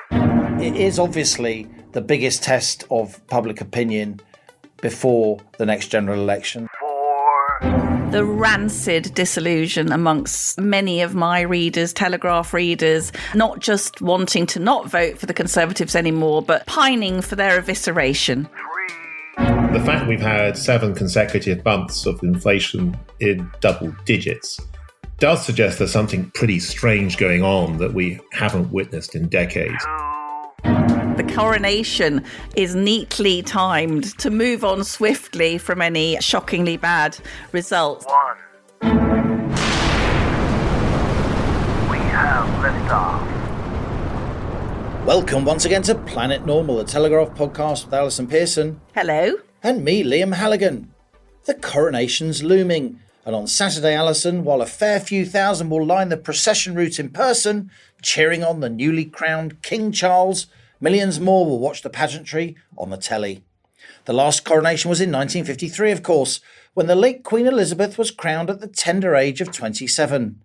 5. It is obviously the biggest test of public opinion before the next general election. 4. The rancid disillusion amongst many of my readers, Telegraph readers, not just wanting to not vote for the Conservatives anymore, but pining for their evisceration. 3. The fact we've had 7 consecutive months of inflation in double digits does suggest there's something pretty strange going on that we haven't witnessed in decades. 2. The coronation is neatly timed to move on swiftly from any shockingly bad results. 1. We have liftoff. Welcome once again to Planet Normal, the Telegraph podcast with Allison Pearson. Hello. And me, Liam Halligan. The coronation's looming. And on Saturday, Allison, while a fair few thousand will line the procession route in person, cheering on the newly crowned King Charles, millions more will watch the pageantry on the telly. The last coronation was in 1953, of course, when the late Queen Elizabeth was crowned at the tender age of 27.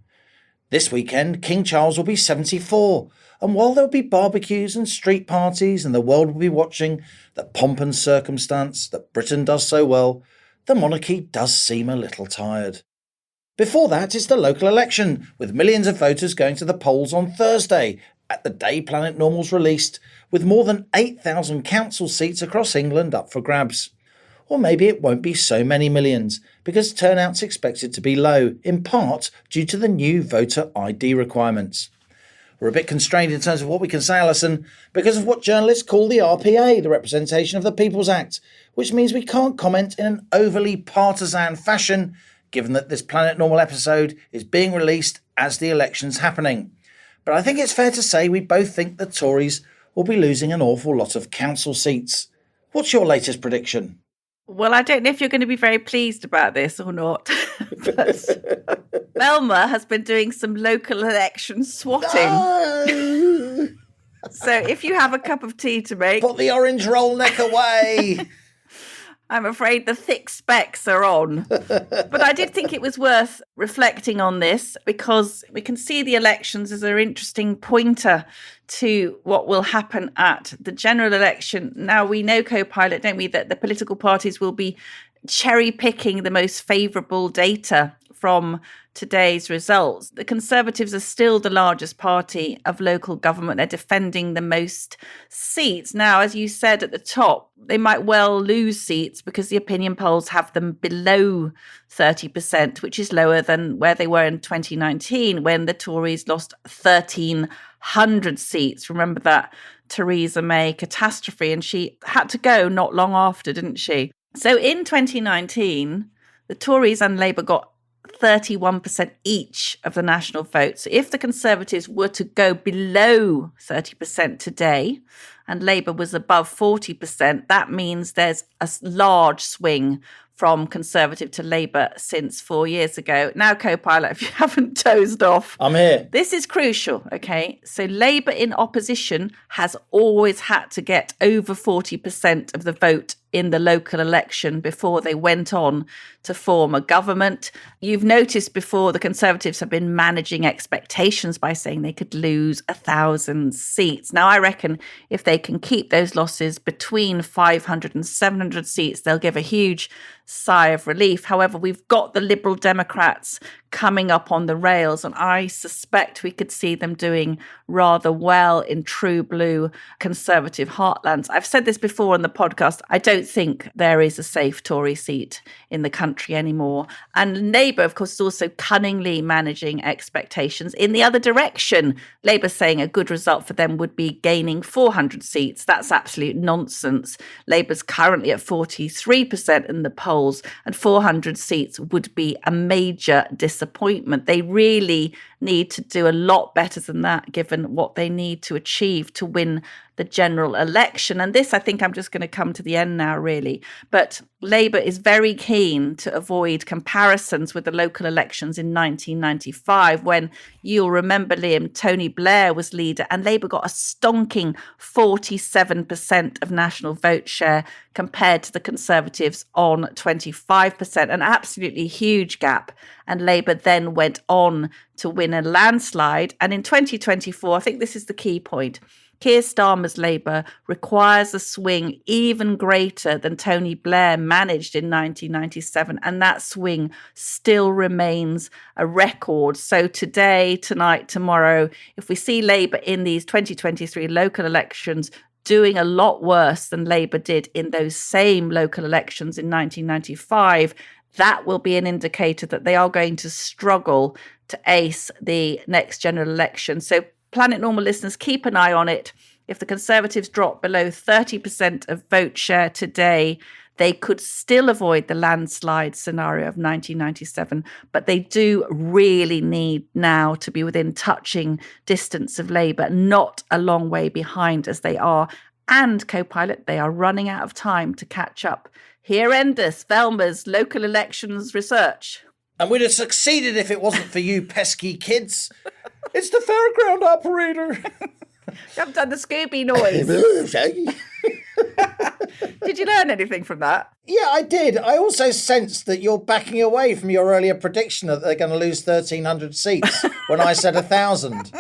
This weekend, King Charles will be 74, and while there'll be barbecues and street parties and the world will be watching the pomp and circumstance that Britain does so well, the monarchy does seem a little tired. Before that is the local election, with millions of voters going to the polls on Thursday, at the day Planet Normal's released, with more than 8,000 council seats across England up for grabs. Or maybe it won't be so many millions, because turnout's expected to be low, in part due to the new voter ID requirements. We're a bit constrained in terms of what we can say, Allison, because of what journalists call the RPA, the Representation of the People's Act, which means we can't comment in an overly partisan fashion, given that this Planet Normal episode is being released as the election's happening. But I think it's fair to say we both think the Tories will be losing an awful lot of council seats. What's your latest prediction? Well, I don't know if you're going to be very pleased about this or not, but Belma has been doing some local election swatting. No! So if you have a cup of tea to make... Put the orange roll neck away! I'm afraid the thick specs are on. But I did think it was worth reflecting on this because we can see the elections as an interesting pointer to what will happen at the general election. Now, we know, co-pilot, don't we, that the political parties will be cherry picking the most favourable data from today's results. The Conservatives are still the largest party of local government. They're defending the most seats. Now, as you said at the top, they might well lose seats because the opinion polls have them below 30%, which is lower than where they were in 2019 when the Tories lost 1,300 seats. Remember that Theresa May catastrophe, and she had to go not long after, didn't she? So in 2019, the Tories and Labour got 31% each of the national vote. So if the Conservatives were to go below 30% today and Labour was above 40%, that means there's a large swing from Conservative to Labour since 4 years ago. Now, co-pilot, if you haven't dozed off. I'm here. This is crucial, okay? So Labour in opposition has always had to get over 40% of the vote in the local election before they went on to form a government. You've noticed before the Conservatives have been managing expectations by saying they could lose 1,000 seats. Now, I reckon if they can keep those losses between 500 and 700 seats, they'll give a huge sigh of relief. However, we've got the Liberal Democrats coming up on the rails, and I suspect we could see them doing rather well in true blue Conservative heartlands. I've said this before on the podcast. I don't think there is a safe Tory seat in the country anymore. And Labour, of course, is also cunningly managing expectations in the other direction. Labour saying a good result for them would be gaining 400 seats. That's absolute nonsense. Labour's currently at 43% in the polls, and 400 seats would be a major disappointment. They really need to do a lot better than that, given what they need to achieve to win the general election. And this, I think I'm just going to come to the end now, really. But Labour is very keen to avoid comparisons with the local elections in 1995, when you'll remember, Liam, Tony Blair was leader and Labour got a stonking 47% of national vote share compared to the Conservatives on 25%, an absolutely huge gap. And Labour then went on to win a landslide. And in 2024, I think this is the key point, Keir Starmer's Labour requires a swing even greater than Tony Blair managed in 1997. And that swing still remains a record. So today, tonight, tomorrow, if we see Labour in these 2023 local elections doing a lot worse than Labour did in those same local elections in 1995, that will be an indicator that they are going to struggle to ace the next general election. So Planet Normal listeners, keep an eye on it. If the Conservatives drop below 30% of vote share today, they could still avoid the landslide scenario of 1997, but they do really need now to be within touching distance of Labour, not a long way behind as they are. And co-pilot, they are running out of time to catch up. Here endeth Velma's local elections research. And we'd have succeeded if it wasn't for you pesky kids. It's the fairground operator. You haven't done the Scooby noise. Did you learn anything from that? Yeah, I did. I also sensed that you're backing away from your earlier prediction that they're going to lose 1,300 seats when I said 1,000.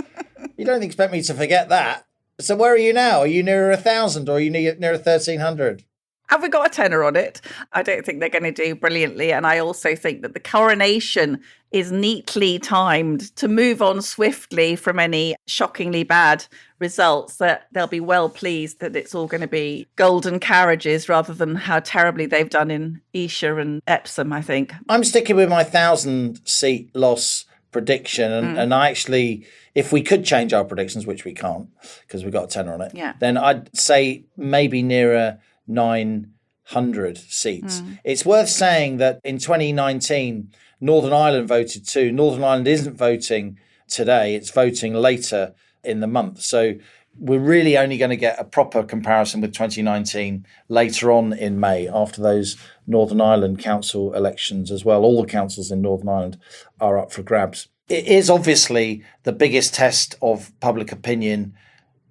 You don't expect me to forget that. So where are you now? Are you nearer 1,000 or are you near 1,300? Have we got a tenner on it? I don't think they're going to do brilliantly. And I also think that the coronation is neatly timed to move on swiftly from any shockingly bad results, that they'll be well pleased that it's all going to be golden carriages rather than how terribly they've done in Esher and Epsom, I think. I'm sticking with my 1,000-seat loss prediction. And I actually, if we could change our predictions, which we can't because we've got a tenner on it, then I'd say maybe nearer 900 seats. It's worth saying that in 2019, Northern Ireland voted too. Northern Ireland isn't voting today. It's voting later in the month. So we're really only going to get a proper comparison with 2019 later on in May after those Northern Ireland council elections as well. All the councils in Northern Ireland are up for grabs. It is obviously the biggest test of public opinion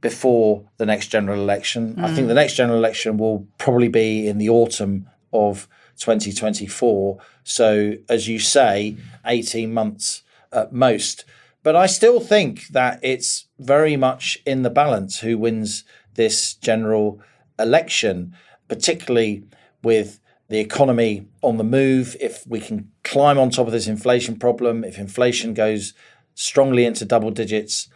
before the next general election. I think the next general election will probably be in the autumn of 2024. So, as you say, 18 months at most. But I still think that it's very much in the balance who wins this general election, particularly with the economy on the move. If we can climb on top of this inflation problem, if inflation goes strongly into double digits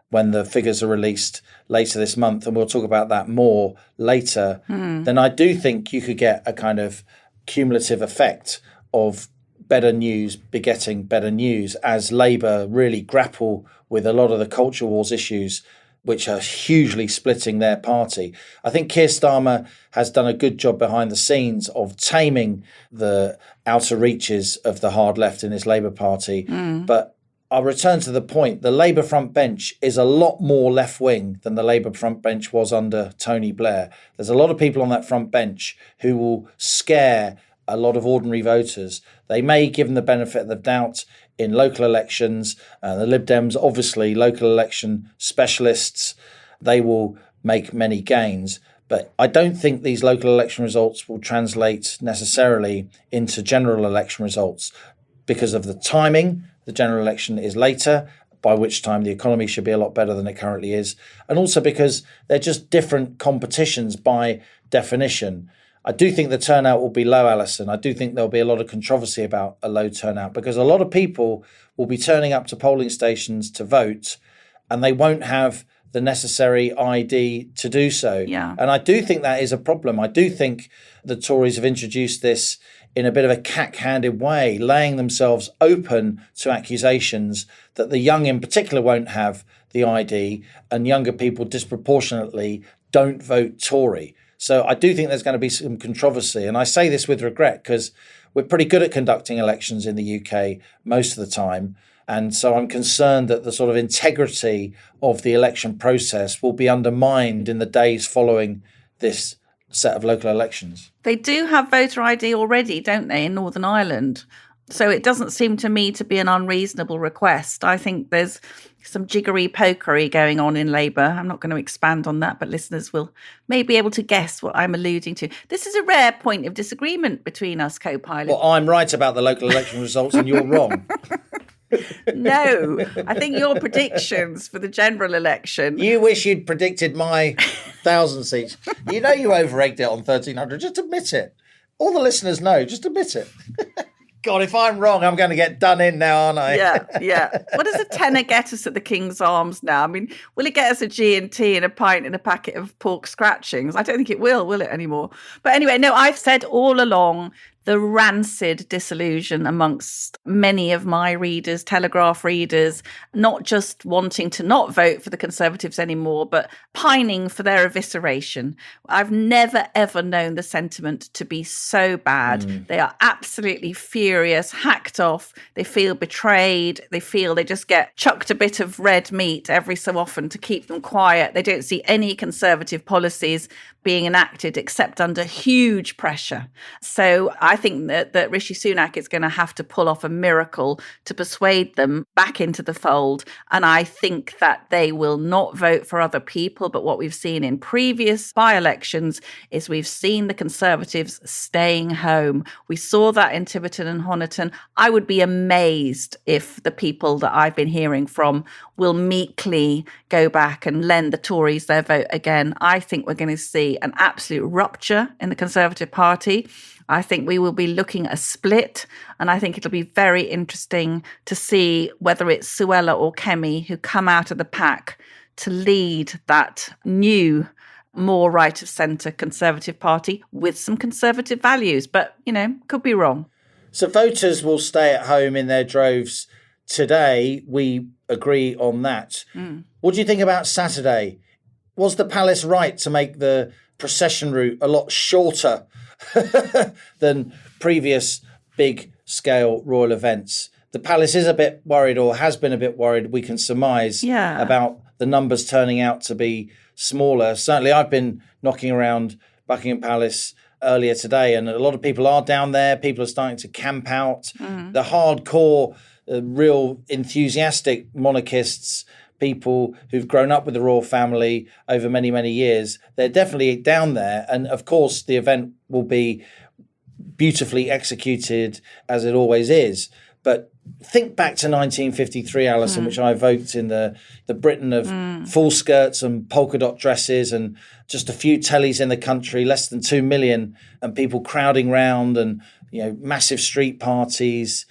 when the figures are released later this month, and we'll talk about that more later, then I do think you could get a kind of cumulative effect of better news begetting better news as Labour really grapple with a lot of the culture wars issues which are hugely splitting their party. I think Keir Starmer has done a good job behind the scenes of taming the outer reaches of the hard left in his Labour Party. But I'll return to the point. The Labour front bench is a lot more left-wing than the Labour front bench was under Tony Blair. There's a lot of people on that front bench who will scare a lot of ordinary voters. They may give them the benefit of the doubt in local elections. The Lib Dems, obviously, local election specialists, they will make many gains. But I don't think these local election results will translate necessarily into general election results because of the timing. The general election is later, by which time the economy should be a lot better than it currently is. And also because they're just different competitions by definition. I do think the turnout will be low, Allison. I do think there'll be a lot of controversy about a low turnout because a lot of people will be turning up to polling stations to vote and they won't have the necessary ID to do so. And I do think that is a problem. I do think the Tories have introduced this in a bit of a cack-handed way, laying themselves open to accusations that the young in particular won't have the ID and younger people disproportionately don't vote Tory. So I do think there's going to be some controversy. And I say this with regret because we're pretty good at conducting elections in the UK most of the time. And so I'm concerned that the sort of integrity of the election process will be undermined in the days following this set of local elections. They do have voter ID already, don't they, in Northern Ireland? So it doesn't seem to me to be an unreasonable request. I think there's some jiggery-pokery going on in Labour. I'm not going to expand on that, but listeners will may be able to guess what I'm alluding to. This is a rare point of disagreement between us, co-pilot. Well, I'm right about the local election results and you're wrong. No, I think your predictions for the general election. You wish you'd predicted my 1,000 seats. You know you over-egged it on 1,300. Just admit it. All the listeners know. Just admit it. God, if I'm wrong, I'm going to get done in now, aren't I? Yeah. What does a tenner get us at the King's Arms now? I mean, will it get us a G&T and a pint and a packet of pork scratchings? I don't think it will it anymore? But anyway, no, I've said all along the rancid disillusion amongst many of my readers, Telegraph readers, not just wanting to not vote for the Conservatives anymore, but pining for their evisceration. I've never, ever known the sentiment to be so bad. They are absolutely furious, hacked off. They feel betrayed. They feel they just get chucked a bit of red meat every so often to keep them quiet. They don't see any Conservative policies being enacted except under huge pressure. So I think that Rishi Sunak is going to have to pull off a miracle to persuade them back into the fold. And I think that they will not vote for other people. But what we've seen in previous by-elections is we've seen the Conservatives staying home. We saw that in Tiverton and Honiton. I would be amazed if the people that I've been hearing from will meekly go back and lend the Tories their vote again. I think we're going to see an absolute rupture in the Conservative Party. I think we will be looking at a split, and I think it'll be very interesting to see whether it's Suella or Kemi who come out of the pack to lead that new, more right of centre Conservative Party with some Conservative values. But, could be wrong. So voters will stay at home in their droves today. We agree on that. What do you think about Saturday? Was the palace right to make the procession route a lot shorter than previous big-scale royal events? The palace is a bit worried, or has been a bit worried, we can surmise, about the numbers turning out to be smaller. Certainly, I've been knocking around Buckingham Palace earlier today, and a lot of people are down there. People are starting to camp out. The hardcore, real enthusiastic monarchists, people who've grown up with the royal family over many, many years, they're definitely down there. And of course, the event will be beautifully executed, as it always is. But think back to 1953, Allison, which I evoked in the Britain of full skirts and polka dot dresses and just a few tellies in the country, less than 2 million, and people crowding round and, massive street parties.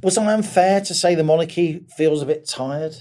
Was I unfair to say the monarchy feels a bit tired?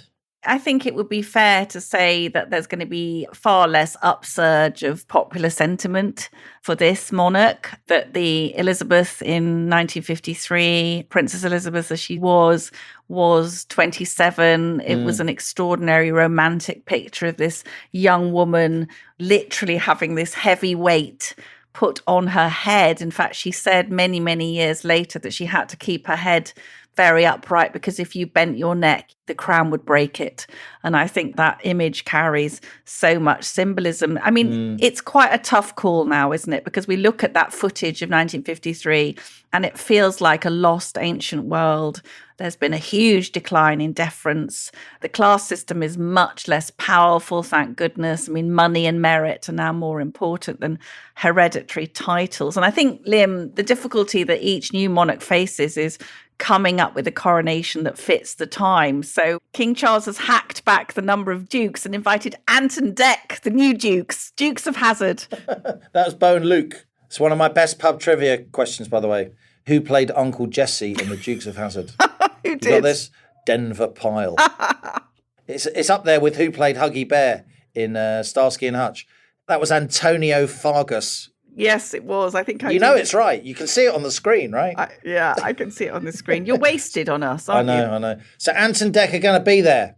I think it would be fair to say that there's going to be far less upsurge of popular sentiment for this monarch, that the Elizabeth in 1953, Princess Elizabeth as she was 27. It was an extraordinary romantic picture of this young woman literally having this heavy weight put on her head. In fact, she said many, many years later that she had to keep her head very upright because if you bent your neck, the crown would break it. And I think that image carries so much symbolism. I mean, it's quite a tough call now, isn't it? Because we look at that footage of 1953 and it feels like a lost ancient world. There's been a huge decline in deference. The class system is much less powerful, thank goodness. I mean, money and merit are now more important than hereditary titles. And I think, Liam, the difficulty that each new monarch faces is coming up with a coronation that fits the time. So King Charles has hacked back the number of dukes and invited Ant and Dec, the new dukes of Hazard. That was Bo and Luke. It's one of my best pub trivia questions, by the way. Who played Uncle Jesse in the Dukes of Hazzard? Who You did? got this? Denver Pyle. It's up there with who played Huggy Bear in Starsky and Hutch. That was Antonio Fargas. Yes, it was. I think You know it's right. You can see it on the screen, right? I can see it on the screen. You're wasted on us, aren't you? I know. So Ant and Dec are going to be there.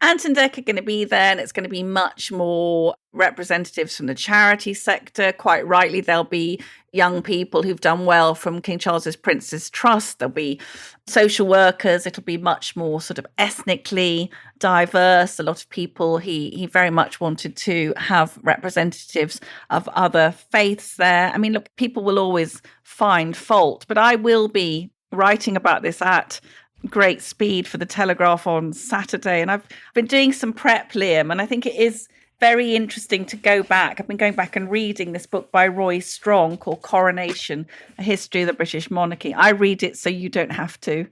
Ant and Dec are going to be there, and it's going to be much more representatives from the charity sector. Quite rightly, there'll be young people who've done well from King Charles's Prince's Trust. There'll be social workers. It'll be much more sort of ethnically diverse. A lot of people, he very much wanted to have representatives of other faiths there. I mean, look, people will always find fault, but I will be writing about this at great speed for the Telegraph on Saturday. And I've been doing some prep, Liam, and I think it is very interesting to go back. I've been going back and reading this book by Roy Strong called Coronation, A History of the British Monarchy. I read it so you don't have to.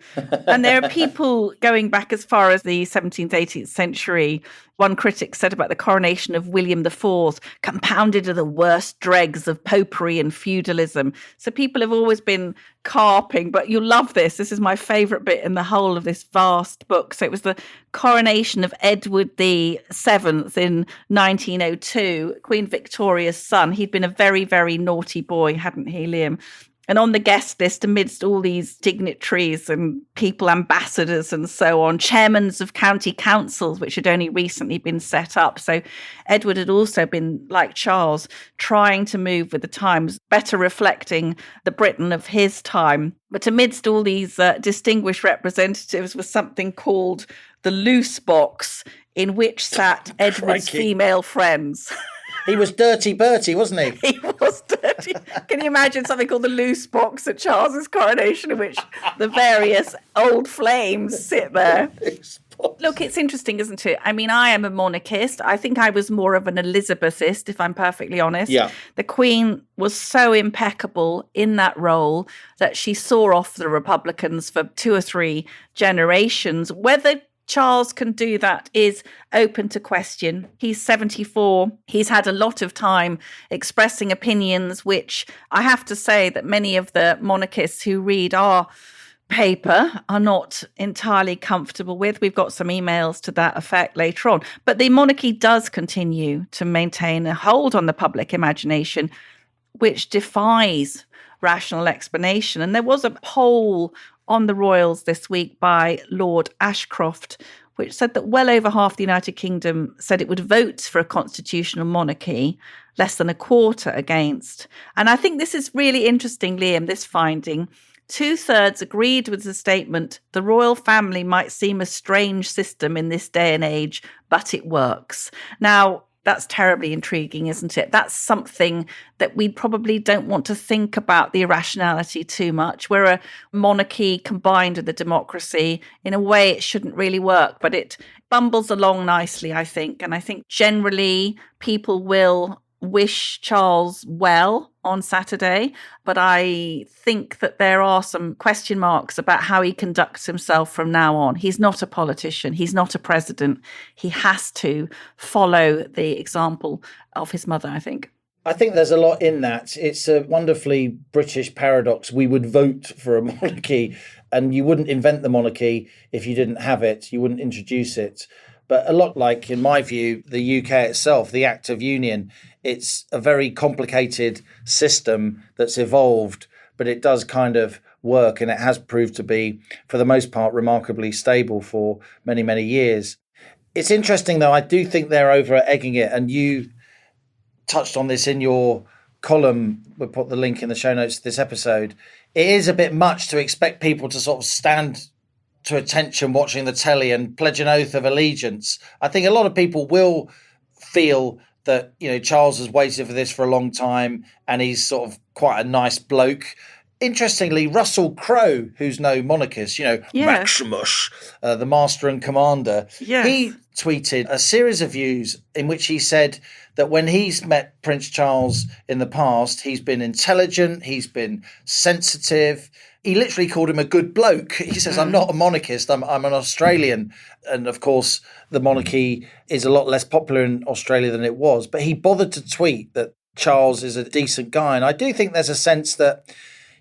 And there are people going back as far as the 17th, 18th century. One critic said about the coronation of William IV, compounded of the worst dregs of popery and feudalism. So people have always been carping, but you'll love this. This is my favourite bit in the whole of this vast book. So it was the coronation of Edward VII in 1902, Queen Victoria's son. He'd been a very, very naughty boy, hadn't he, Liam? And on the guest list, amidst all these dignitaries and people, ambassadors and so on, chairmen of county councils, which had only recently been set up. So Edward had also been, like Charles, trying to move with the times, better reflecting the Britain of his time. But amidst all these distinguished representatives was something called the loose box, in which sat Edward's female friends. He was Dirty Bertie, wasn't he? He was dirty. Can you imagine something called the loose box at Charles's coronation, in which the various old flames sit there? Look, it's interesting, isn't it? I mean, I am a monarchist. I think I was more of an Elizabethist, if I'm perfectly honest. Yeah. The Queen was so impeccable in that role that she saw off the Republicans for 2 or 3 generations. Whether Charles can do that is open to question. He's 74. He's had a lot of time expressing opinions, which I have to say that many of the monarchists who read our paper are not entirely comfortable with. We've got some emails to that effect later on. But the monarchy does continue to maintain a hold on the public imagination, which defies rational explanation. And there was a poll on the royals this week by Lord Ashcroft, which said that well over half the United Kingdom said it would vote for a constitutional monarchy, less than a quarter against. And I think this is really interesting, Liam, this finding. 2/3 agreed with the statement, the royal family might seem a strange system in this day and age, but it works. Now, that's terribly intriguing, isn't it? That's something that we probably don't want to think about the irrationality too much. We're a monarchy combined with a democracy. In a way, it shouldn't really work, but it bumbles along nicely, I think. And I think generally people will wish Charles well on Saturday, but I think that there are some question marks about how he conducts himself from now on. He's not a politician. He's not a president. He has to follow the example of his mother, I think. I think there's a lot in that. It's a wonderfully British paradox. We would vote for a monarchy, and you wouldn't invent the monarchy if you didn't have it. You wouldn't introduce it. But a lot like, in my view, the UK itself, the Act of Union, it's a very complicated system that's evolved, but it does kind of work, and it has proved to be, for the most part, remarkably stable for many, many years. It's interesting, though. I do think they're over-egging it, and you touched on this in your column. We'll put the link in the show notes to this episode. It is a bit much to expect people to sort of stand to attention watching the telly and pledge an oath of allegiance. I think a lot of people will feel that, you know, Charles has waited for this for a long time and he's sort of quite a nice bloke. Interestingly, Russell Crowe, who's no monarchist, you know, Maximus, the master and commander, he tweeted a series of views in which he said that when he's met Prince Charles in the past, he's been intelligent, he's been sensitive. He literally called him a good bloke. He says, I'm not a monarchist, I'm an Australian. And of course, the monarchy is a lot less popular in Australia than it was. But he bothered to tweet that Charles is a decent guy. And I do think there's a sense that,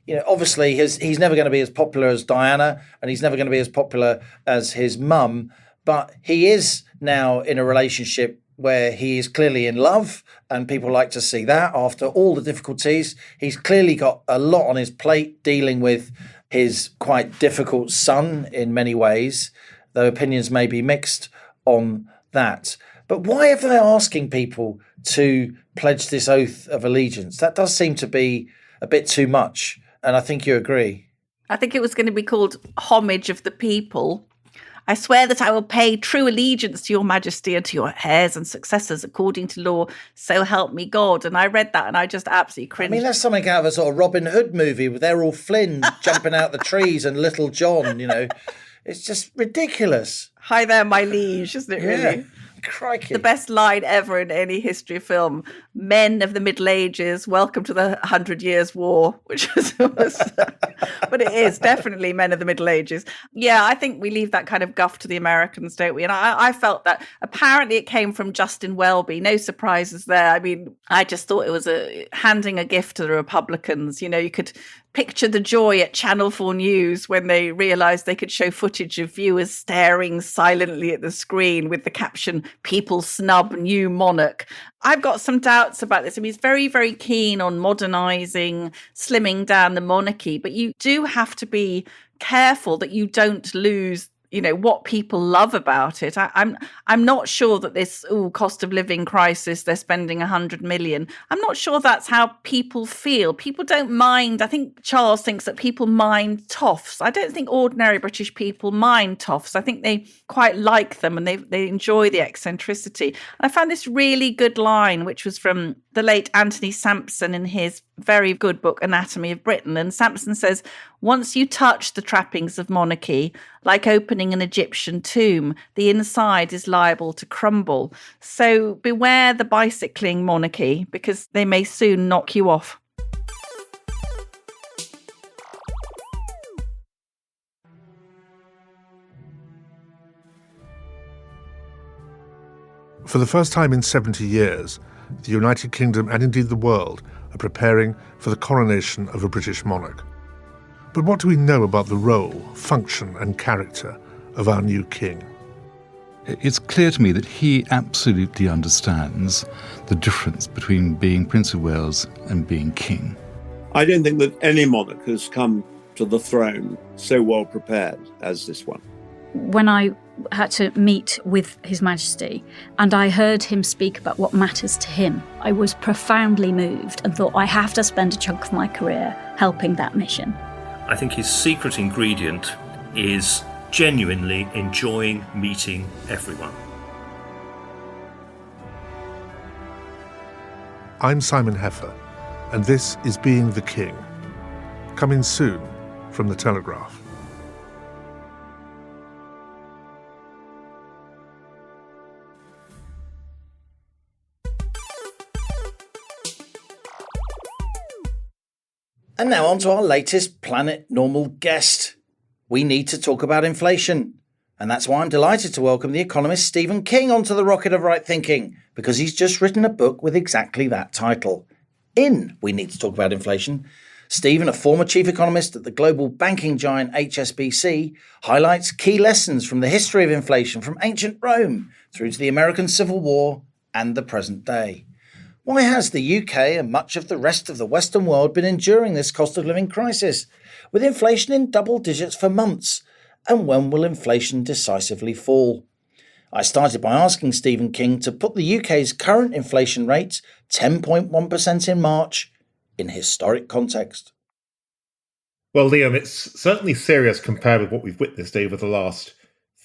you know, obviously he's never going to be as popular as Diana, and he's never going to be as popular as his mum. But he is now in a relationship where he is clearly in love, and people like to see that after all the difficulties. He's clearly got a lot on his plate dealing with his quite difficult son in many ways, though opinions may be mixed on that. But why are they asking people to pledge this oath of allegiance? That does seem to be a bit too much, and I think you agree. I think it was going to be called homage of the people. I swear that I will pay true allegiance to your majesty and to your heirs and successors according to law, so help me God. And I read that and I just absolutely cringed. I mean, that's something out of a sort of Robin Hood movie with Errol Flynn jumping out the trees and Little John, you know. It's just ridiculous. Hi there, my liege, isn't it really? Crikey. The best line ever in any history film. Men of the Middle Ages, welcome to the 100 Years' War, which was but it is definitely men of the Middle Ages. Yeah, I think we leave that kind of guff to the Americans, don't we? And I felt that apparently it came from Justin Welby. No surprises there. I mean, I just thought it was handing a gift to the Republicans. You know, you could picture the joy at Channel 4 News when they realised they could show footage of viewers staring silently at the screen with the caption, "People snub new monarch." I've got some doubts about this. I mean, he's very, very keen on modernising, slimming down the monarchy, but you do have to be careful that you don't lose what people love about it. I'm not sure that this cost of living crisis, they're spending 100 million. I'm not sure that's how people feel. People don't mind. I think Charles thinks that people mind toffs. I don't think ordinary British people mind toffs. I think they quite like them and they enjoy the eccentricity. And I found this really good line, which was from the late Anthony Sampson in his very good book, Anatomy of Britain. And Sampson says, once you touch the trappings of monarchy, like opening an Egyptian tomb, the inside is liable to crumble. So beware the bicycling monarchy, because they may soon knock you off. For the first time in 70 years, the United Kingdom and indeed the world are preparing for the coronation of a British monarch. But what do we know about the role, function and character of our new king? It's clear to me that he absolutely understands the difference between being Prince of Wales and being king. I don't think that any monarch has come to the throne so well prepared as this one. When I had to meet with His Majesty and I heard him speak about what matters to him, I was profoundly moved and thought I have to spend a chunk of my career helping that mission. I think his secret ingredient is genuinely enjoying meeting everyone. I'm Simon Heffer, and this is Being the King. Coming soon from the Telegraph. And now on to our latest Planet Normal guest. We need to talk about inflation. And that's why I'm delighted to welcome the economist Stephen King onto the rocket of right thinking, because he's just written a book with exactly that title. In We Need to Talk About Inflation, Stephen, a former chief economist at the global banking giant HSBC, highlights key lessons from the history of inflation from ancient Rome through to the American Civil War and the present day. Why has the UK and much of the rest of the Western world been enduring this cost of living crisis, with inflation in double digits for months? And when will inflation decisively fall? I started by asking Stephen King to put the UK's current inflation rate, 10.1% in March, in historic context. Well, Liam, it's certainly serious compared with what we've witnessed over the last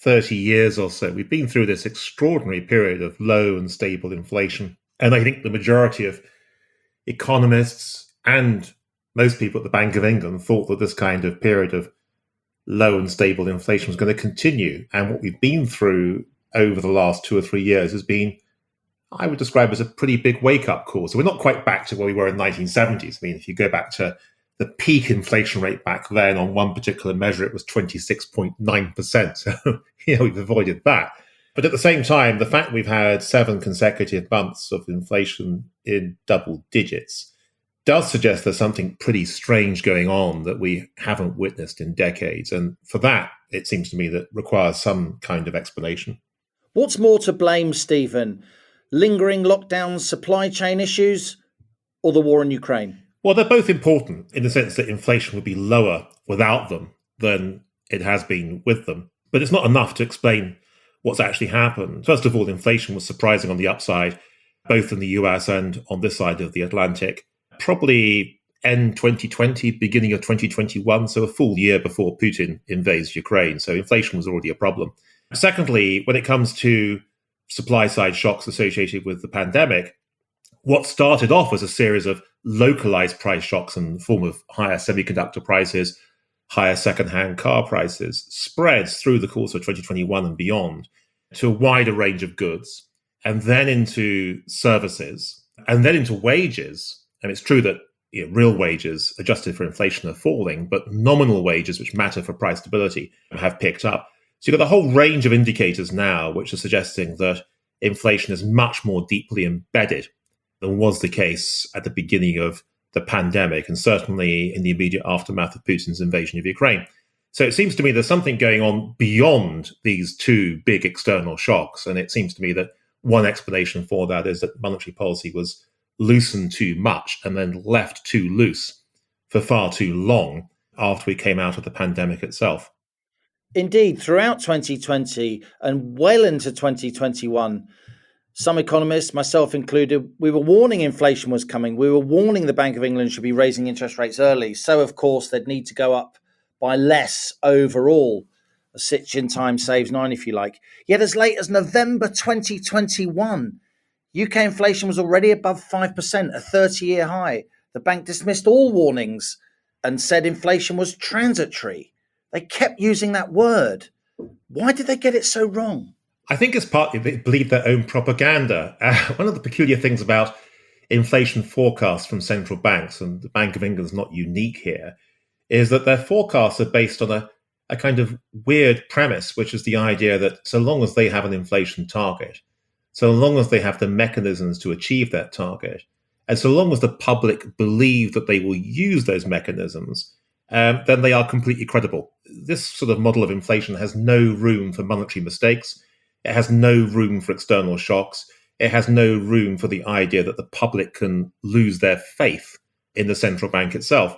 30 years or so. We've been through this extraordinary period of low and stable inflation. And I think the majority of economists and most people at the Bank of England thought that this kind of period of low and stable inflation was going to continue. And what we've been through over the last 2 or 3 years has been, I would describe as a pretty big wake-up call. So we're not quite back to where we were in the 1970s. I mean, if you go back to the peak inflation rate back then on one particular measure, it was 26.9%. So, we've avoided that. But at the same time, the fact we've had 7 consecutive months of inflation in double digits does suggest there's something pretty strange going on that we haven't witnessed in decades. And for that, it seems to me that requires some kind of explanation. What's more to blame, Stephen? Lingering lockdowns, supply chain issues, or the war in Ukraine? Well, they're both important in the sense that inflation would be lower without them than it has been with them. But it's not enough to explain what's actually happened. First of all, inflation was surprising on the upside, both in the US and on this side of the Atlantic. Probably end 2020, beginning of 2021, so a full year before Putin invades Ukraine. So inflation was already a problem. Secondly, when it comes to supply-side shocks associated with the pandemic, what started off as a series of localized price shocks in the form of higher semiconductor prices, higher second-hand car prices, spreads through the course of 2021 and beyond to a wider range of goods. and then into services, and then into wages. And it's true that real wages adjusted for inflation are falling, but nominal wages, which matter for price stability, have picked up. So you've got the whole range of indicators now which are suggesting that inflation is much more deeply embedded than was the case at the beginning of the pandemic, and certainly in the immediate aftermath of Putin's invasion of Ukraine. So it seems to me there's something going on beyond these two big external shocks. And it seems to me that one explanation for that is that monetary policy was loosened too much and then left too loose for far too long after we came out of the pandemic itself. Indeed, throughout 2020 and well into 2021, some economists, myself included, we were warning inflation was coming. We were warning the Bank of England should be raising interest rates early. So, of course, they'd need to go up by less overall. A stitch in time saves nine, if you like. Yet as late as November 2021, UK inflation was already above 5%, a 30-year high. The bank dismissed all warnings and said inflation was transitory. They kept using that word. Why did they get it so wrong? I think it's partly they believe their own propaganda. One of the peculiar things about inflation forecasts from central banks, and the Bank of England is not unique here, is that their forecasts are based on a kind of weird premise, which is the idea that so long as they have an inflation target, so long as they have the mechanisms to achieve that target, and so long as the public believe that they will use those mechanisms, then they are completely credible. This sort of model of inflation has no room for monetary mistakes. It has no room for external shocks. It has no room for the idea that the public can lose their faith in the central bank itself.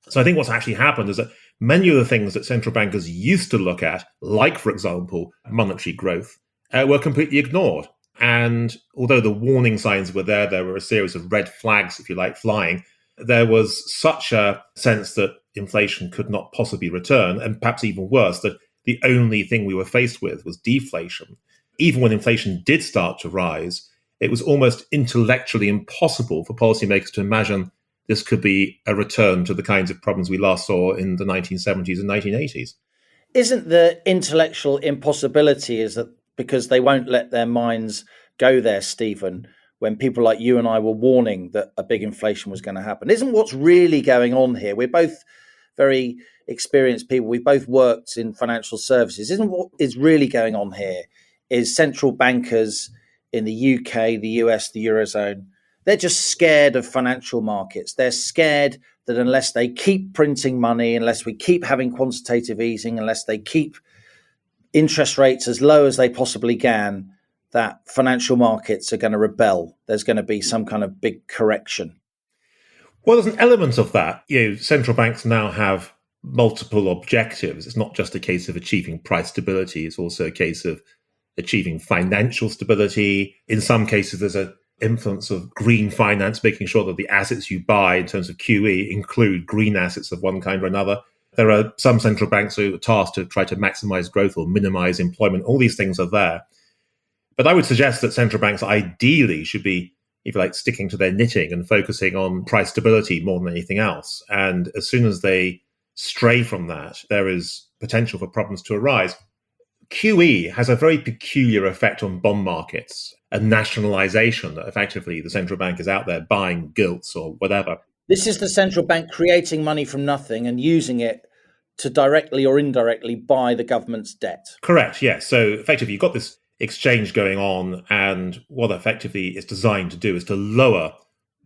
So I think what's actually happened is that many of the things that central bankers used to look at, like, for example, monetary growth, were completely ignored. And although the warning signs were there were a series of red flags, if you like, flying. There was such a sense that inflation could not possibly return, and perhaps even worse, that the only thing we were faced with was deflation. Even when inflation did start to rise, it was almost intellectually impossible for policymakers to imagine this could be a return to the kinds of problems we last saw in the 1970s and 1980s. Isn't the intellectual impossibility is that because they won't let their minds go there, Stephen, when people like you and I were warning that a big inflation was going to happen? Isn't what's really going on here? We're both very experienced people. We've both worked in financial services. Isn't what is really going on here is central bankers in the UK, the US, the Eurozone, they're just scared of financial markets. They're scared that unless they keep printing money, unless we keep having quantitative easing, unless they keep interest rates as low as they possibly can, that financial markets are going to rebel. There's going to be some kind of big correction. Well, there's an element of that. Central banks now have multiple objectives. It's not just a case of achieving price stability. It's also a case of achieving financial stability. In some cases, there's an influence of green finance, making sure that the assets you buy in terms of QE include green assets of one kind or another. There are some central banks who are tasked to try to maximize growth or minimize employment. All these things are there. But I would suggest that central banks ideally should be, if you like, sticking to their knitting and focusing on price stability more than anything else. And as soon as they stray from that, there is potential for problems to arise. QE has a very peculiar effect on bond markets, a nationalization that effectively the central bank is out there buying gilts or whatever. This is the central bank creating money from nothing and using it to directly or indirectly buy the government's debt. Correct, yes. So effectively, you've got this exchange going on, and what effectively it's designed to do is to lower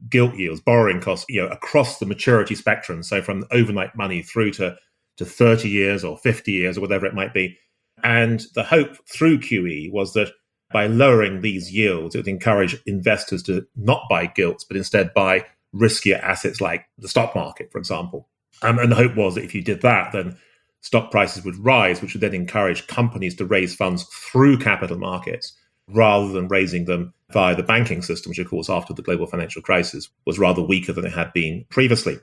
gilt yields, borrowing costs, across the maturity spectrum. So from overnight money through to 30 years or 50 years or whatever it might be. And the hope through QE was that by lowering these yields, it would encourage investors to not buy gilts, but instead buy riskier assets like the stock market, for example. And the hope was that if you did that, then stock prices would rise, which would then encourage companies to raise funds through capital markets rather than raising them via the banking system, which, of course, after the global financial crisis was rather weaker than it had been previously.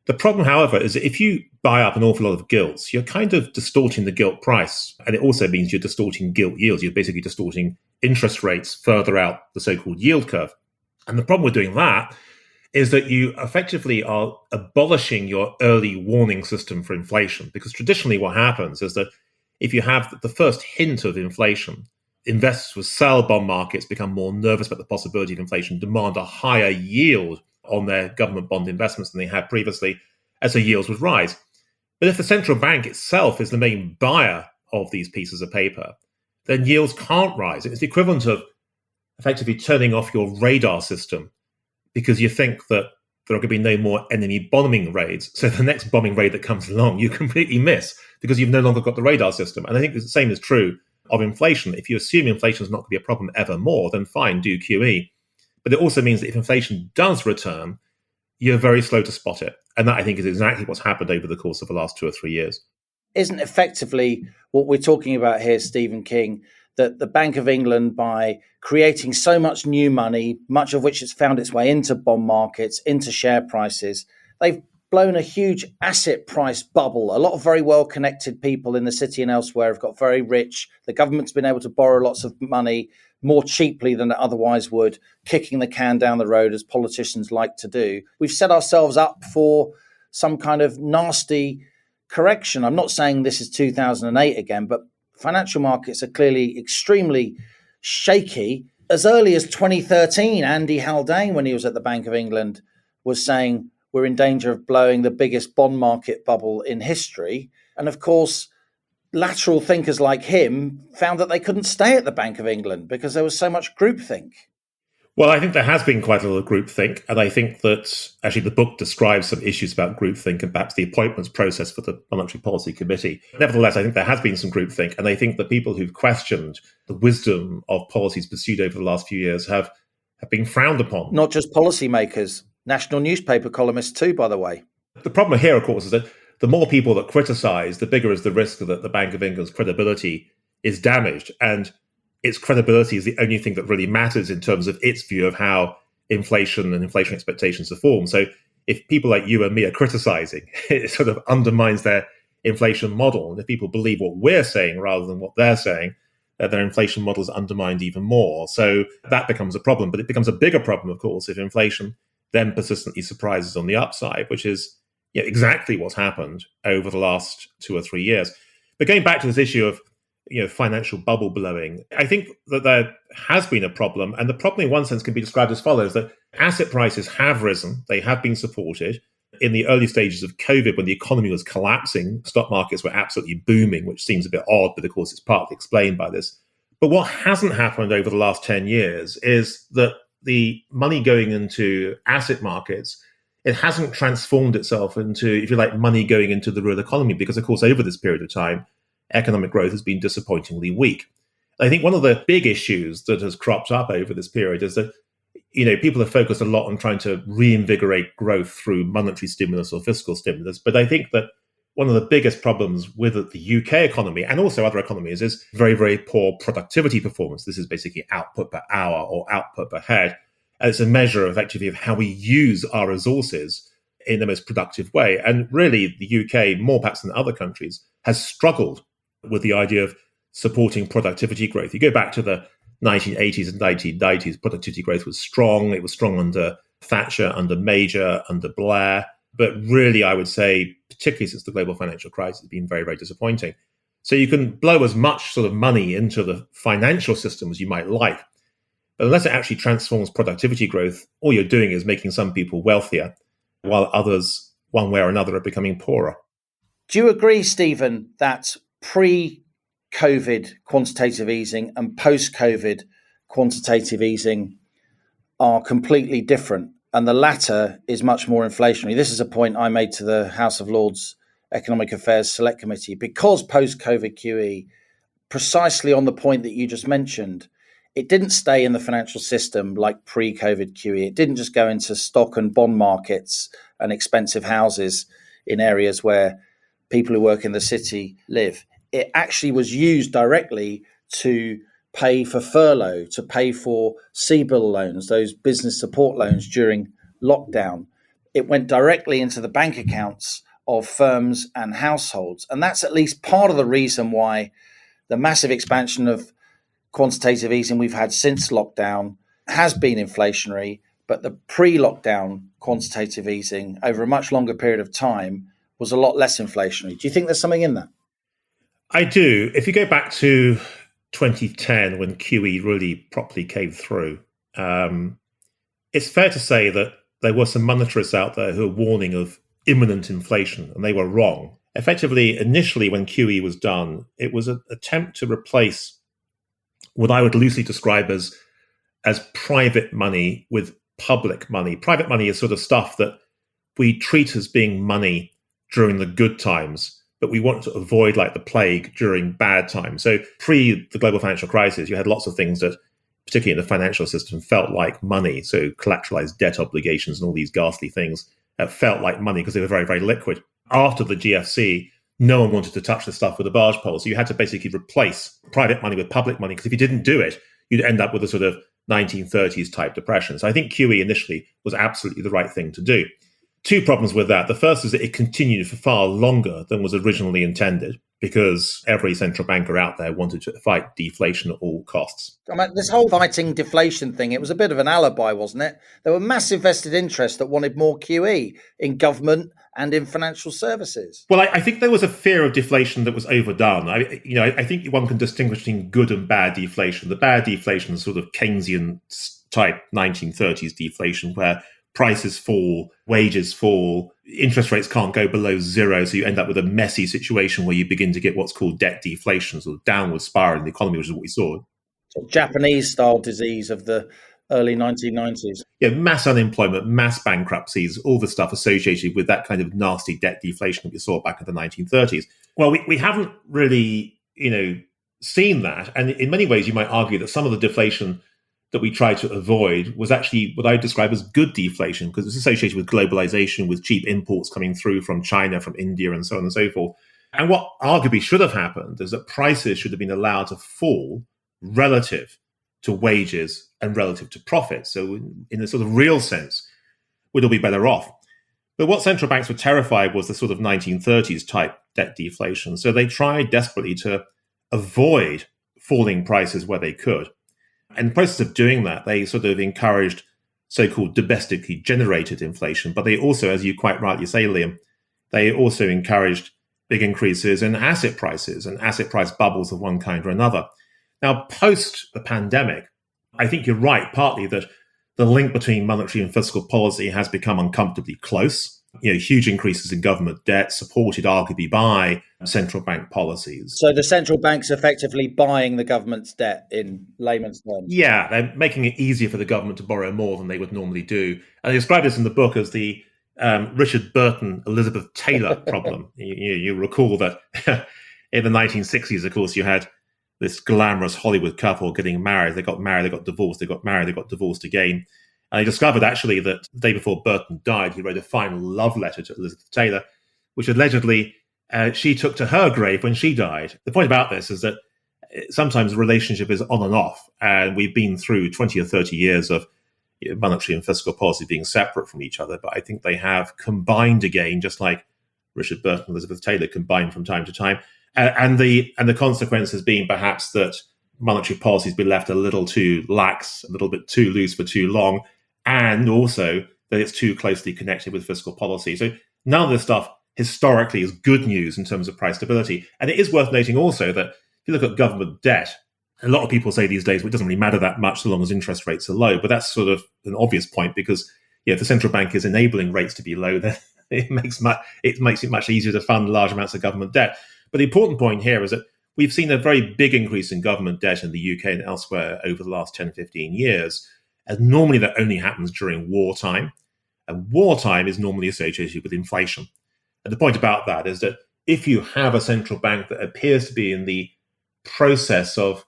The problem, however, is that if you buy up an awful lot of gilts, you're kind of distorting the gilt price. And it also means you're distorting gilt yields. You're basically distorting interest rates further out the so-called yield curve. And the problem with doing that is that you effectively are abolishing your early warning system for inflation. Because traditionally what happens is that if you have the first hint of inflation, investors would sell bond markets, become more nervous about the possibility of inflation, demand a higher yield on their government bond investments than they had previously, as the yields would rise. But if the central bank itself is the main buyer of these pieces of paper, then yields can't rise. It's the equivalent of effectively turning off your radar system because you think that there are going to be no more enemy bombing raids. So the next bombing raid that comes along, you completely miss because you've no longer got the radar system. And I think the same is true of inflation. If you assume inflation is not going to be a problem ever more, then fine, do QE. But it also means that if inflation does return, you're very slow to spot it. And that, I think, is exactly what's happened over the course of the last 2 or 3 years. Isn't effectively what we're talking about here, Stephen King, that the Bank of England, by creating so much new money, much of which has found its way into bond markets, into share prices, they've blown a huge asset price bubble. A lot of very well-connected people in the city and elsewhere have got very rich. The government's been able to borrow lots of money more cheaply than it otherwise would, kicking the can down the road as politicians like to do. We've set ourselves up for some kind of nasty correction. I'm not saying this is 2008 again, but financial markets are clearly extremely shaky. As early as 2013, Andy Haldane, when he was at the Bank of England, was saying we're in danger of blowing the biggest bond market bubble in history. And of course, lateral thinkers like him found that they couldn't stay at the Bank of England because there was so much groupthink. Well, I think there has been quite a lot of groupthink, and I think that actually the book describes some issues about groupthink and perhaps the appointments process for the Monetary Policy Committee. Nevertheless, I think there has been some groupthink, and I think the people who've questioned the wisdom of policies pursued over the last few years have been frowned upon. Not just policymakers, national newspaper columnists too, by the way. The problem here, of course, is that the more people that criticise, the bigger is the risk that the Bank of England's credibility is damaged, and its credibility is the only thing that really matters in terms of its view of how inflation and inflation expectations are formed. So if people like you and me are criticizing, it sort of undermines their inflation model. And if people believe what we're saying rather than what they're saying, their inflation model is undermined even more. So that becomes a problem. But it becomes a bigger problem, of course, if inflation then persistently surprises on the upside, which is exactly what's happened over the last 2 or 3 years. But going back to this issue of financial bubble blowing, I think that there has been a problem. And the problem in one sense can be described as follows, that asset prices have risen. They have been supported. In the early stages of COVID, when the economy was collapsing, stock markets were absolutely booming, which seems a bit odd, but of course it's partly explained by this. But what hasn't happened over the last 10 years is that the money going into asset markets, it hasn't transformed itself into, if you like, money going into the real economy, because of course over this period of time, economic growth has been disappointingly weak. I think one of the big issues that has cropped up over this period is that, people have focused a lot on trying to reinvigorate growth through monetary stimulus or fiscal stimulus. But I think that one of the biggest problems with the UK economy and also other economies is very, very poor productivity performance. This is basically output per hour or output per head. And it's a measure effectively of how we use our resources in the most productive way. And really, the UK, more perhaps than other countries, has struggled with the idea of supporting productivity growth. You go back to the 1980s and 1990s, productivity growth was strong. It was strong under Thatcher, under Major, under Blair. But really, I would say, particularly since the global financial crisis, it's been very, very disappointing. So you can blow as much sort of money into the financial system as you might like. But unless it actually transforms productivity growth, all you're doing is making some people wealthier, while others, one way or another, are becoming poorer. Do you agree, Stephen, that pre-COVID quantitative easing and post-COVID quantitative easing are completely different, and the latter is much more inflationary? This is a point I made to the House of Lords Economic Affairs Select Committee, because post-COVID QE, precisely on the point that you just mentioned, it didn't stay in the financial system like pre-COVID QE. It didn't just go into stock and bond markets and expensive houses in areas where people who work in the city live. It actually was used directly to pay for furlough, to pay for CBIL loans, those business support loans during lockdown. It went directly into the bank accounts of firms and households. And that's at least part of the reason why the massive expansion of quantitative easing we've had since lockdown has been inflationary, but the pre-lockdown quantitative easing over a much longer period of time was a lot less inflationary. Do you think there's something in that? I do. If you go back to 2010 when QE really properly came through. It's fair to say that there were some monetarists out there who were warning of imminent inflation, and they were wrong. Effectively, initially when QE was done, it was an attempt to replace what I would loosely describe as private money with public money. Private money is sort of stuff that we treat as being money during the good times, but we want to avoid like the plague during bad times. So pre the global financial crisis, you had lots of things that, particularly in the financial system, felt like money. So collateralized debt obligations and all these ghastly things felt like money because they were very, very liquid. After the GFC, no one wanted to touch the stuff with a barge pole. So you had to basically replace private money with public money, because if you didn't do it, you'd end up with a sort of 1930s type depression. So I think QE initially was absolutely the right thing to do. Two problems with that. The first is that it continued for far longer than was originally intended, because every central banker out there wanted to fight deflation at all costs. I mean, this whole fighting deflation thing, it was a bit of an alibi, wasn't it? There were massive vested interests that wanted more QE in government and in financial services. Well, I think there was a fear of deflation that was overdone. I think one can distinguish between good and bad deflation. The bad deflation is sort of Keynesian type 1930s deflation, where prices fall, wages fall, interest rates can't go below zero, so you end up with a messy situation where you begin to get what's called debt deflation, sort of downward spiral in the economy, which is what we saw. So Japanese-style disease of the early 1990s. Yeah, mass unemployment, mass bankruptcies, all the stuff associated with that kind of nasty debt deflation that we saw back in the 1930s. Well, we haven't really, seen that. And in many ways, you might argue that some of the deflation that we tried to avoid was actually what I describe as good deflation, because it's associated with globalization, with cheap imports coming through from China, from India, and so on and so forth. And what arguably should have happened is that prices should have been allowed to fall relative to wages and relative to profits. So in a sort of real sense, we'd all be better off. But what central banks were terrified was the sort of 1930s type debt deflation. So they tried desperately to avoid falling prices where they could. In the process of doing that, they sort of encouraged so-called domestically generated inflation. But they also, as you quite rightly say, Liam, they also encouraged big increases in asset prices and asset price bubbles of one kind or another. Now, post the pandemic, I think you're right, partly that the link between monetary and fiscal policy has become uncomfortably close. Huge increases in government debt, supported arguably by central bank policies. So the central bank's effectively buying the government's debt in layman's terms. Yeah, they're making it easier for the government to borrow more than they would normally do. And I describe this in the book as the Richard Burton, Elizabeth Taylor problem. You recall that in the 1960s, of course, you had this glamorous Hollywood couple getting married. They got married, they got divorced, they got married, they got divorced again. And I discovered actually that the day before Burton died, he wrote a final love letter to Elizabeth Taylor, which allegedly she took to her grave when she died. The point about this is that sometimes the relationship is on and off, and we've been through 20 or 30 years of monetary and fiscal policy being separate from each other. But I think they have combined again, just like Richard Burton and Elizabeth Taylor combined from time to time. And the consequence has been perhaps that monetary policy has been left a little too lax, a little bit too loose for too long, and also that it's too closely connected with fiscal policy. So none of this stuff historically is good news in terms of price stability. And it is worth noting also that if you look at government debt, a lot of people say these days, well, it doesn't really matter that much so long as interest rates are low. But that's sort of an obvious point, because if the central bank is enabling rates to be low, then it makes it much easier to fund large amounts of government debt. But the important point here is that we've seen a very big increase in government debt in the UK and elsewhere over the last 10, 15 years. And normally that only happens during wartime. And wartime is normally associated with inflation. And the point about that is that if you have a central bank that appears to be in the process of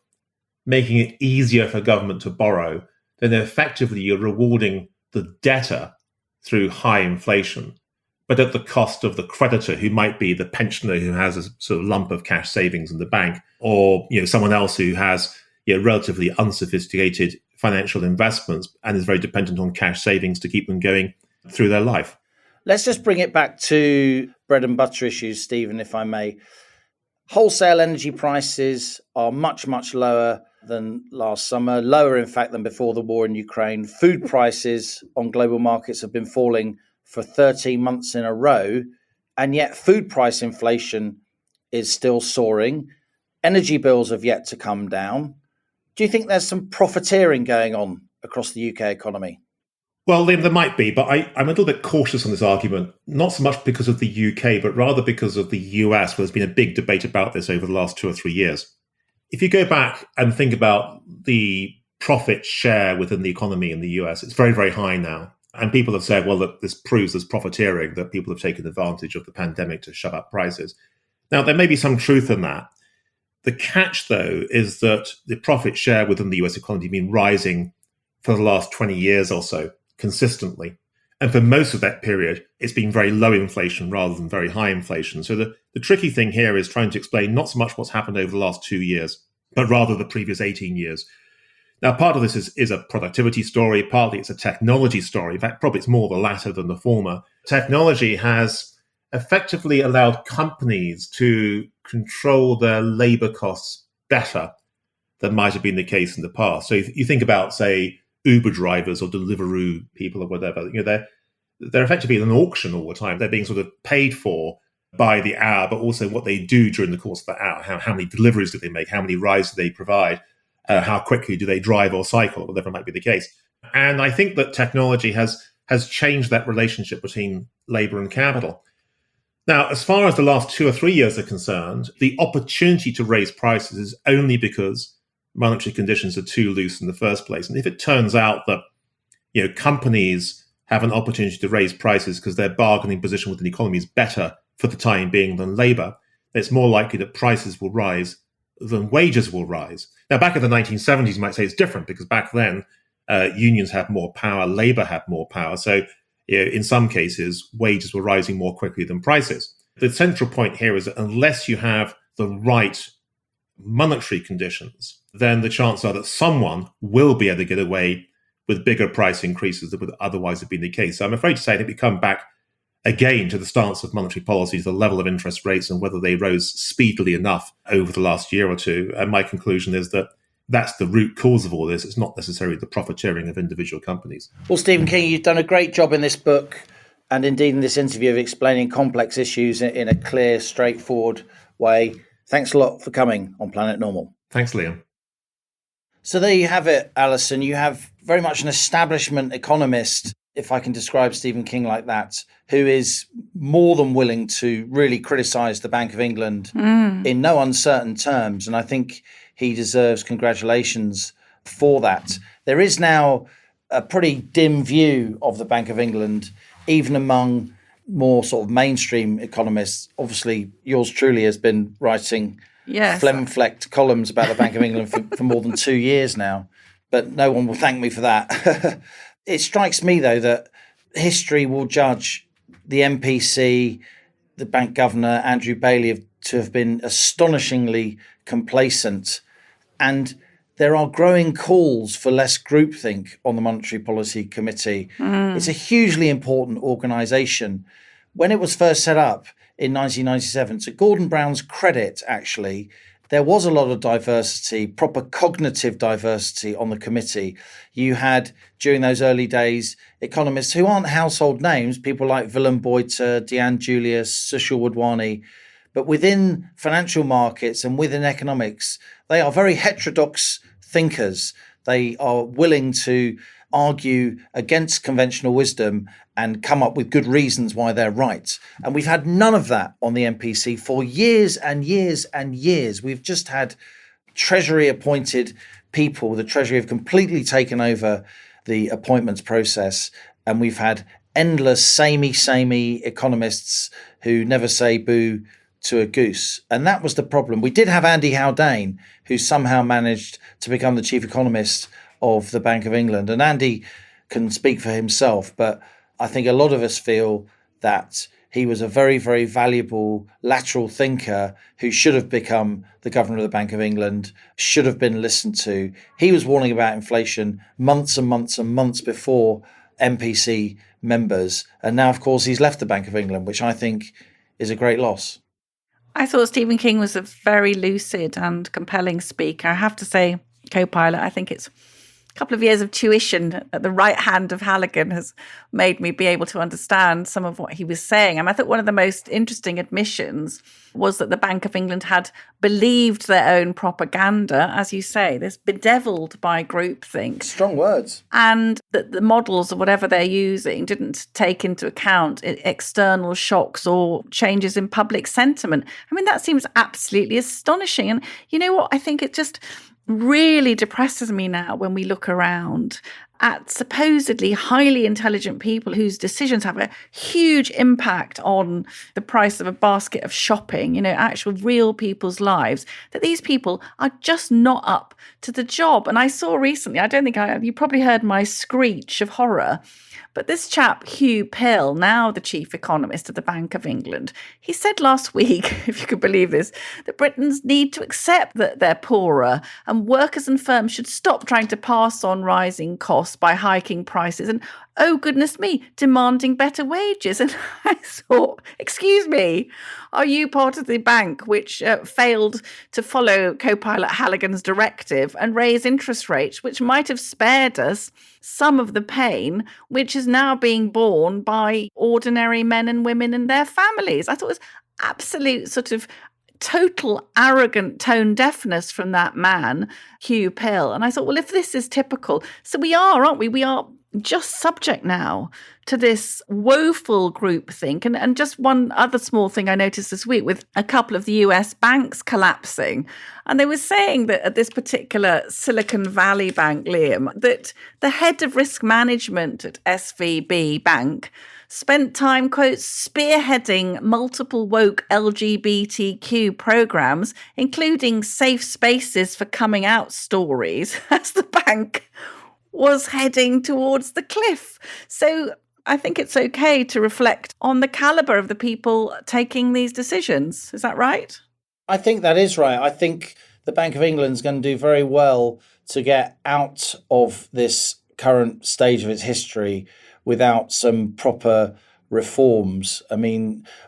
making it easier for government to borrow, then effectively you're rewarding the debtor through high inflation, but at the cost of the creditor, who might be the pensioner who has a sort of lump of cash savings in the bank, or someone else who has relatively unsophisticated financial investments and is very dependent on cash savings to keep them going through their life. Let's just bring it back to bread and butter issues, Stephen, if I may. Wholesale energy prices are much, much lower than last summer, lower, in fact, than before the war in Ukraine. Food prices on global markets have been falling for 13 months in a row, and yet food price inflation is still soaring. Energy bills have yet to come down. Do you think there's some profiteering going on across the UK economy? Well, Liam, there might be, but I'm a little bit cautious on this argument, not so much because of the UK, but rather because of the US, where there's been a big debate about this over the last 2 or 3 years. If you go back and think about the profit share within the economy in the US, it's very, very high now. And people have said, well, that this proves there's profiteering, that people have taken advantage of the pandemic to shove up prices. Now, there may be some truth in that. The catch, though, is that the profit share within the US economy has been rising for the last 20 years or so, consistently. And for most of that period, it's been very low inflation rather than very high inflation. So the tricky thing here is trying to explain not so much what's happened over the last 2 years, but rather the previous 18 years. Now, part of this is a productivity story, partly it's a technology story. In fact, probably it's more the latter than the former. Technology has effectively allowed companies to control their labor costs better than might have been the case in the past. So if you think about, say, Uber drivers or Deliveroo people or whatever, they're effectively in an auction all the time. They're being sort of paid for by the hour, but also what they do during the course of the hour. How many deliveries do they make? How many rides do they provide? How quickly do they drive or cycle, or whatever might be the case. And I think that technology has changed that relationship between labor and capital. Now, as far as the last 2 or 3 years are concerned, the opportunity to raise prices is only because monetary conditions are too loose in the first place. And if it turns out that companies have an opportunity to raise prices because their bargaining position within the economy is better for the time being than labor, it's more likely that prices will rise than wages will rise. Now, back in the 1970s, you might say it's different because back then unions had more power, labor had more power. So in some cases, wages were rising more quickly than prices. The central point here is that unless you have the right monetary conditions, then the chances are that someone will be able to get away with bigger price increases than would otherwise have been the case. So I'm afraid to say that we come back again to the stance of monetary policies, the level of interest rates and whether they rose speedily enough over the last year or two. And my conclusion is that that's the root cause of all this. It's not necessarily the profiteering of individual companies. Well, Stephen King, you've done a great job in this book and indeed in this interview of explaining complex issues in a clear, straightforward way. Thanks a lot for coming on Planet Normal. Thanks, Liam. So there you have it, Allison. You have very much an establishment economist, if I can describe Stephen King like that, who is more than willing to really criticise the Bank of England in no uncertain terms. And I think he deserves congratulations for that. There is now a pretty dim view of the Bank of England, even among more sort of mainstream economists. Obviously, yours truly has been writing phlegm-flecked columns about the Bank of England for more than 2 years now, but no one will thank me for that. It strikes me, though, that history will judge the MPC, the bank governor, Andrew Bailey, to have been astonishingly complacent. And there are growing calls for less groupthink on the Monetary Policy Committee. It's a hugely important organisation. When it was first set up in 1997, to Gordon Brown's credit, actually, there was a lot of diversity, proper cognitive diversity on the committee. You had, during those early days, economists who aren't household names, people like Willem Boyter, Deanne Julius, Sushil Wadhwani, but within financial markets and within economics, they are very heterodox thinkers. They are willing to argue against conventional wisdom and come up with good reasons why they're right. And we've had none of that on the MPC for years and years and years. We've just had Treasury appointed people. The Treasury have completely taken over the appointments process. And we've had endless samey economists who never say boo to a goose. And that was the problem. We did have Andy Haldane, who somehow managed to become the chief economist of the Bank of England. And Andy can speak for himself, but I think a lot of us feel that he was a very, very valuable lateral thinker who should have become the governor of the Bank of England, should have been listened to. He was warning about inflation months and months and months before MPC members. And now, of course, he's left the Bank of England, which I think is a great loss. I thought Stephen King was a very lucid and compelling speaker. I have to say, co-pilot, I think it's couple of years of tuition at the right hand of Halligan has made me be able to understand some of what he was saying. I thought one of the most interesting admissions was that the Bank of England had believed their own propaganda, as you say, this bedeviled by groupthink. Strong words. And that the models or whatever they're using didn't take into account external shocks or changes in public sentiment. That seems absolutely astonishing. And you know what? I think it just really depresses me now when we look around at supposedly highly intelligent people whose decisions have a huge impact on the price of a basket of shopping, actual real people's lives, that these people are just not up to the job. And I saw recently, I don't think you probably heard my screech of horror, but this chap, Hugh Pill, now the chief economist of the Bank of England, he said last week, if you could believe this, that Britons need to accept that they're poorer and workers and firms should stop trying to pass on rising costs by hiking prices and, oh goodness me, demanding better wages. And I thought, excuse me, are you part of the bank which failed to follow co-pilot Halligan's directive and raise interest rates, which might have spared us some of the pain, which is now being borne by ordinary men and women and their families? I thought it was absolute sort of total arrogant tone deafness from that man, Hugh Pill. And I thought, well, if this is typical, so we are, aren't we? We are just subject now to this woeful groupthink. And just one other small thing I noticed this week with a couple of the US banks collapsing. And they were saying that at this particular Silicon Valley bank, Liam, that the head of risk management at SVB Bank spent time, quote, spearheading multiple woke LGBTQ programs, including safe spaces for coming out stories, as the bank was heading towards the cliff. So I think it's okay to reflect on the caliber of the people taking these decisions. Is that right? I think that is right. I think the Bank of England is going to do very well to get out of this current stage of its history without some proper reforms.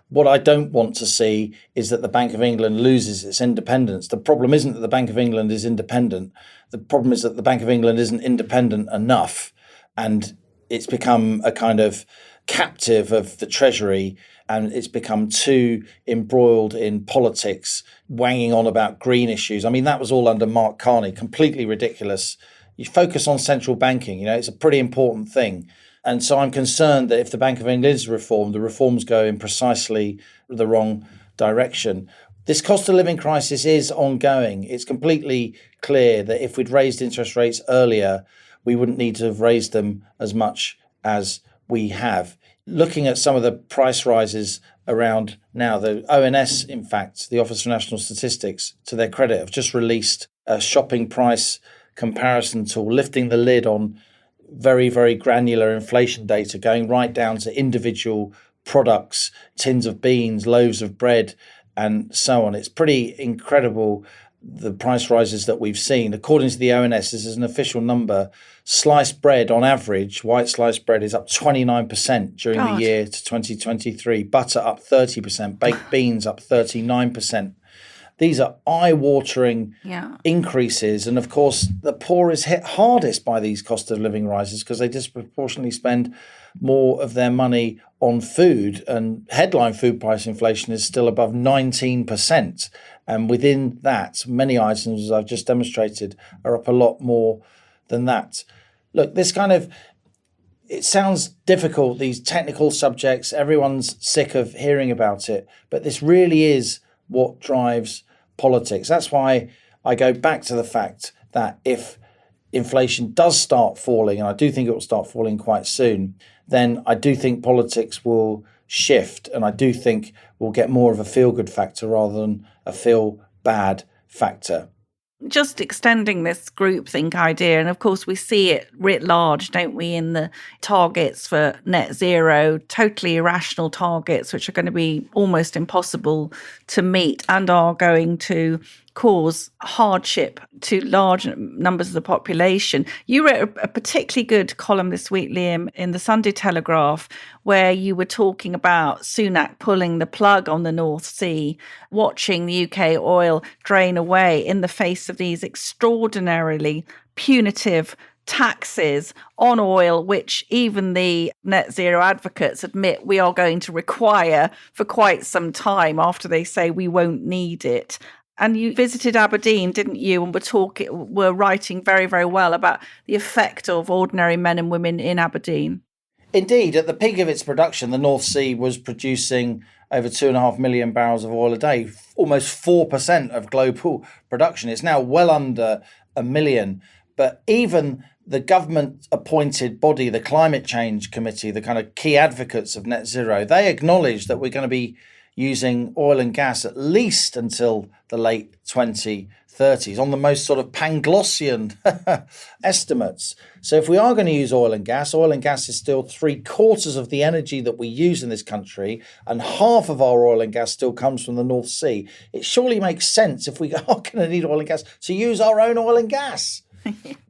What I don't want to see is that the Bank of England loses its independence. The problem isn't that the Bank of England is independent. The problem is that the Bank of England isn't independent enough, and it's become a kind of captive of the Treasury, and it's become too embroiled in politics, wanging on about green issues. That was all under Mark Carney, completely ridiculous. You focus on central banking, it's a pretty important thing. And so I'm concerned that if the Bank of England is reformed, the reforms go in precisely the wrong direction. This cost of living crisis is ongoing. It's completely clear that if we'd raised interest rates earlier, we wouldn't need to have raised them as much as we have. Looking at some of the price rises around now, the ONS, in fact, the Office for National Statistics, to their credit, have just released a shopping price comparison tool, lifting the lid on very, very granular inflation data, going right down to individual products, tins of beans, loaves of bread, and so on. It's pretty incredible, the price rises that we've seen. According to the ONS, this is an official number, sliced bread on average, white sliced bread is up 29% during the year to 2023, butter up 30%, baked beans up 39%. These are eye-watering increases. And of course, the poor is hit hardest by these cost of living rises because they disproportionately spend more of their money on food. And headline food price inflation is still above 19%. And within that, many items, as I've just demonstrated, are up a lot more than that. Look, it sounds difficult, these technical subjects. Everyone's sick of hearing about it. But this really is what drives politics. That's why I go back to the fact that if inflation does start falling, and I do think it will start falling quite soon, then I do think politics will shift, and I do think we'll get more of a feel-good factor rather than a feel-bad factor. Just extending this groupthink idea, and of course we see it writ large, don't we, in the targets for net zero, totally irrational targets which are going to be almost impossible to meet and are going to cause hardship to large numbers of the population. You wrote a particularly good column this week, Liam, in the Sunday Telegraph, where you were talking about Sunak pulling the plug on the North Sea, watching the UK oil drain away in the face of these extraordinarily punitive taxes on oil, which even the net zero advocates admit we are going to require for quite some time after they say we won't need it. And you visited Aberdeen, didn't you? And were writing very, very well about the effect of ordinary men and women in Aberdeen. Indeed, at the peak of its production, the North Sea was producing over 2.5 million barrels of oil a day, almost 4% of global production. It's now well under 1 million. But even the government-appointed body, the Climate Change Committee, the kind of key advocates of net zero, they acknowledge that we're going to be using oil and gas at least until the late 2030s on the most sort of Panglossian estimates. So if we are going to use oil and gas is still 3/4 of the energy that we use in this country, and half of our oil and gas still comes from the North Sea. It surely makes sense, if we are going to need oil and gas, to use our own oil and gas,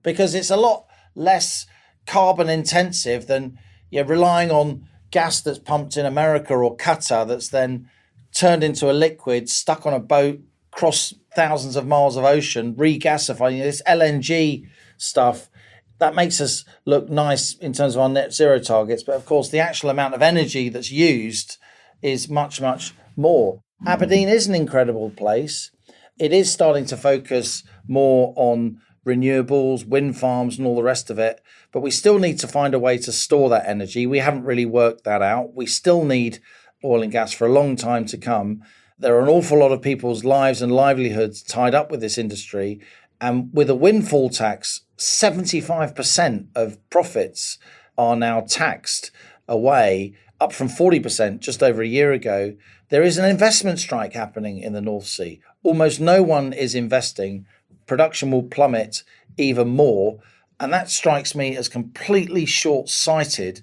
because it's a lot less carbon intensive than relying on gas that's pumped in America or Qatar that's then turned into a liquid, stuck on a boat, cross thousands of miles of ocean, regasifying. This LNG stuff, that makes us look nice in terms of our net zero targets. But of course, the actual amount of energy that's used is much, much more. Aberdeen is an incredible place. It is starting to focus more on renewables, wind farms and all the rest of it. But we still need to find a way to store that energy. We haven't really worked that out. We still need oil and gas for a long time to come. There are an awful lot of people's lives and livelihoods tied up with this industry. And with a windfall tax, 75% of profits are now taxed away, up from 40% just over a year ago. There is an investment strike happening in the North Sea. Almost no one is investing. Production will plummet even more. And that strikes me as completely short-sighted,